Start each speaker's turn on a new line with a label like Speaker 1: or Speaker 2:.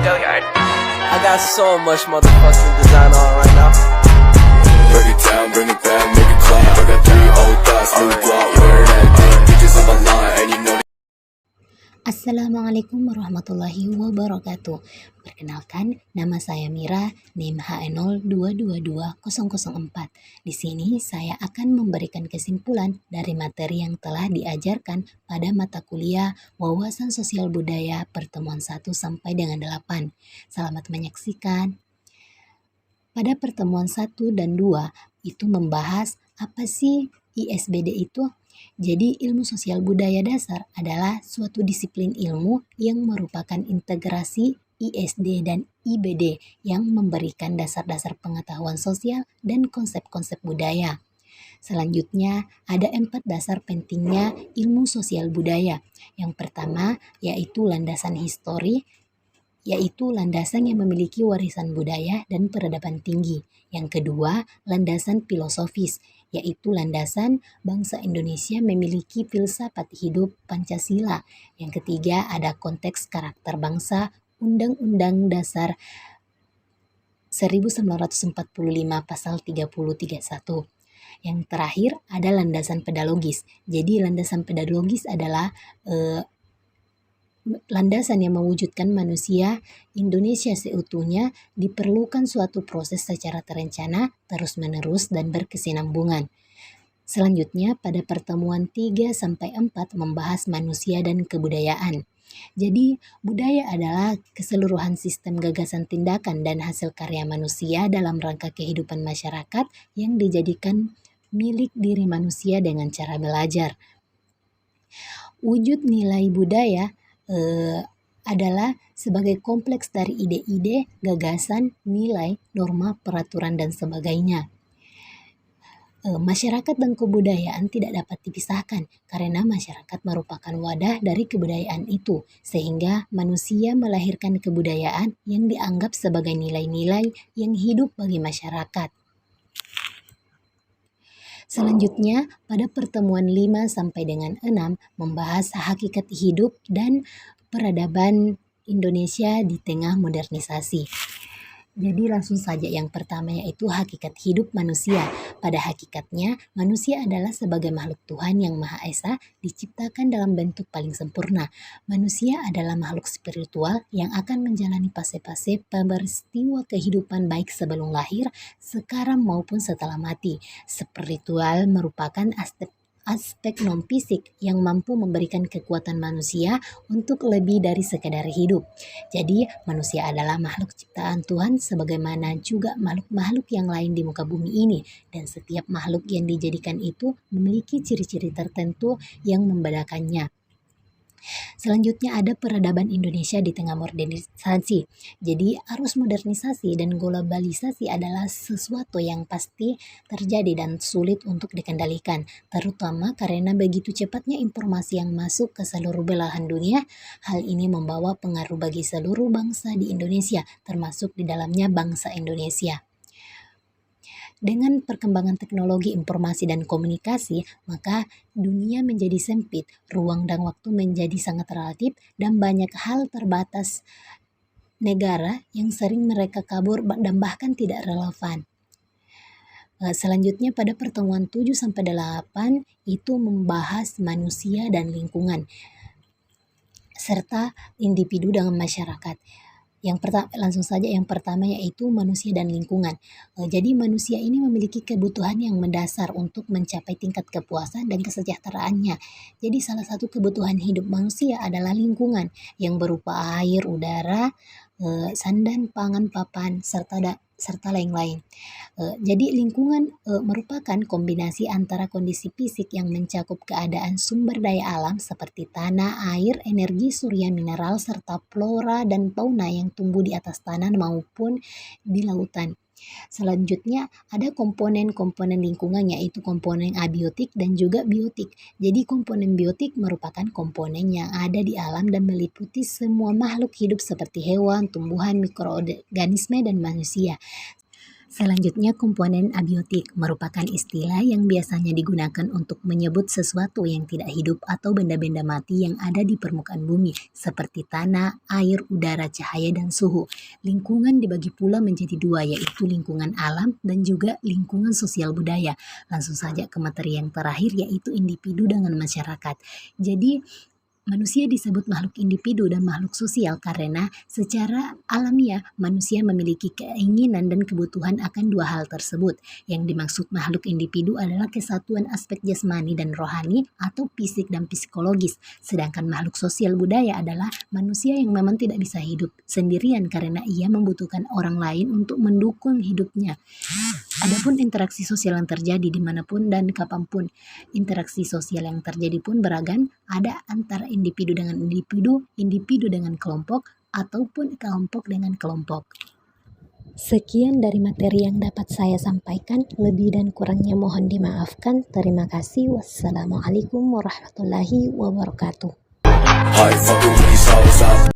Speaker 1: I got so much motherfucking design on right now.
Speaker 2: Break it down, bring it back, make it clap. I got 3 old thoughts, new guap, wear that thing. Bitches on my line, and you know.
Speaker 3: Assalamualaikum warahmatullahi wabarakatuh. Perkenalkan, nama saya Mira, NIM HE02220004. Di sini saya akan memberikan kesimpulan dari materi yang telah diajarkan pada mata kuliah Wawasan Sosial Budaya pertemuan 1 sampai dengan 8. Selamat menyaksikan. Pada pertemuan 1 dan 2 itu membahas apa sih ISBD itu? Jadi ilmu sosial budaya dasar adalah suatu disiplin ilmu yang merupakan integrasi ISD dan IBD yang memberikan dasar-dasar pengetahuan sosial dan konsep-konsep budaya. Selanjutnya ada 4 dasar pentingnya ilmu sosial budaya. Yang pertama yaitu landasan histori, yaitu landasan yang memiliki warisan budaya dan peradaban tinggi. Yang kedua, landasan filosofis, yaitu landasan bangsa Indonesia memiliki filsafat hidup Pancasila. Yang ketiga, ada konteks karakter bangsa, Undang-Undang Dasar 1945 pasal 30-31. Yang terakhir, ada landasan pedagogis. Jadi landasan pedagogis adalah landasan yang mewujudkan manusia Indonesia seutuhnya diperlukan suatu proses secara terencana, terus-menerus, dan berkesinambungan. Selanjutnya pada pertemuan 3-4 membahas manusia dan kebudayaan. Jadi budaya adalah keseluruhan sistem gagasan tindakan dan hasil karya manusia dalam rangka kehidupan masyarakat yang dijadikan milik diri manusia dengan cara belajar. Wujud nilai budaya adalah sebagai kompleks dari ide-ide, gagasan, nilai, norma, peraturan, dan sebagainya. Masyarakat dan kebudayaan tidak dapat dipisahkan karena masyarakat merupakan wadah dari kebudayaan itu, sehingga manusia melahirkan kebudayaan yang dianggap sebagai nilai-nilai yang hidup bagi masyarakat. Selanjutnya, pada pertemuan 5 sampai dengan 6 membahas hakikat hidup dan peradaban Indonesia di tengah modernisasi. Jadi langsung saja yang pertama yaitu hakikat hidup manusia. Pada hakikatnya, manusia adalah sebagai makhluk Tuhan yang Maha Esa diciptakan dalam bentuk paling sempurna. Manusia adalah makhluk spiritual yang akan menjalani fase-fase peristiwa kehidupan baik sebelum lahir, sekarang maupun setelah mati. Spiritual merupakan aspek non-fisik yang mampu memberikan kekuatan manusia untuk lebih dari sekadar hidup. Jadi manusia adalah makhluk ciptaan Tuhan sebagaimana juga makhluk-makhluk yang lain di muka bumi ini, dan setiap makhluk yang dijadikan itu memiliki ciri-ciri tertentu yang membedakannya. Selanjutnya ada peradaban Indonesia di tengah modernisasi. Jadi arus modernisasi dan globalisasi adalah sesuatu yang pasti terjadi dan sulit untuk dikendalikan, terutama karena begitu cepatnya informasi yang masuk ke seluruh belahan dunia. Hal ini membawa pengaruh bagi seluruh bangsa di Indonesia, termasuk di dalamnya bangsa Indonesia. Dengan perkembangan teknologi informasi dan komunikasi, maka dunia menjadi sempit, ruang dan waktu menjadi sangat relatif, dan banyak hal terbatas negara yang sering mereka kabur dan bahkan tidak relevan. Selanjutnya pada pertemuan 7-8 itu membahas manusia dan lingkungan, serta individu dengan masyarakat. Yang pertama yaitu manusia dan lingkungan. Jadi manusia ini memiliki kebutuhan yang mendasar untuk mencapai tingkat kepuasan dan kesejahteraannya. Jadi salah satu kebutuhan hidup manusia adalah lingkungan yang berupa air, udara, sandan, pangan, papan, serta lain-lain. Jadi lingkungan merupakan kombinasi antara kondisi fisik yang mencakup keadaan sumber daya alam seperti tanah, air, energi surya, mineral, serta flora dan fauna yang tumbuh di atas tanah maupun di lautan. Selanjutnya ada komponen-komponen lingkungan yaitu komponen abiotik dan juga biotik. Jadi komponen biotik merupakan komponen yang ada di alam dan meliputi semua makhluk hidup seperti hewan, tumbuhan, mikroorganisme, dan manusia. Selanjutnya, komponen abiotik merupakan istilah yang biasanya digunakan untuk menyebut sesuatu yang tidak hidup atau benda-benda mati yang ada di permukaan bumi, seperti tanah, air, udara, cahaya, dan suhu. Lingkungan dibagi pula menjadi dua, yaitu lingkungan alam dan juga lingkungan sosial budaya. Langsung saja ke materi yang terakhir, yaitu individu dengan masyarakat. Jadi, manusia disebut makhluk individu dan makhluk sosial karena secara alamiah manusia memiliki keinginan dan kebutuhan akan dua hal tersebut. Yang dimaksud makhluk individu adalah kesatuan aspek jasmani dan rohani atau fisik dan psikologis. Sedangkan makhluk sosial budaya adalah manusia yang memang tidak bisa hidup sendirian karena ia membutuhkan orang lain untuk mendukung hidupnya. Adapun interaksi sosial yang terjadi dimanapun dan kapanpun, interaksi sosial yang terjadi pun beragam, ada antara individu dengan individu, individu dengan kelompok, ataupun kelompok dengan kelompok. Sekian dari materi yang dapat saya sampaikan, lebih dan kurangnya mohon dimaafkan. Terima kasih. Wassalamualaikum warahmatullahi wabarakatuh.
Speaker 2: I fucking with these hoes.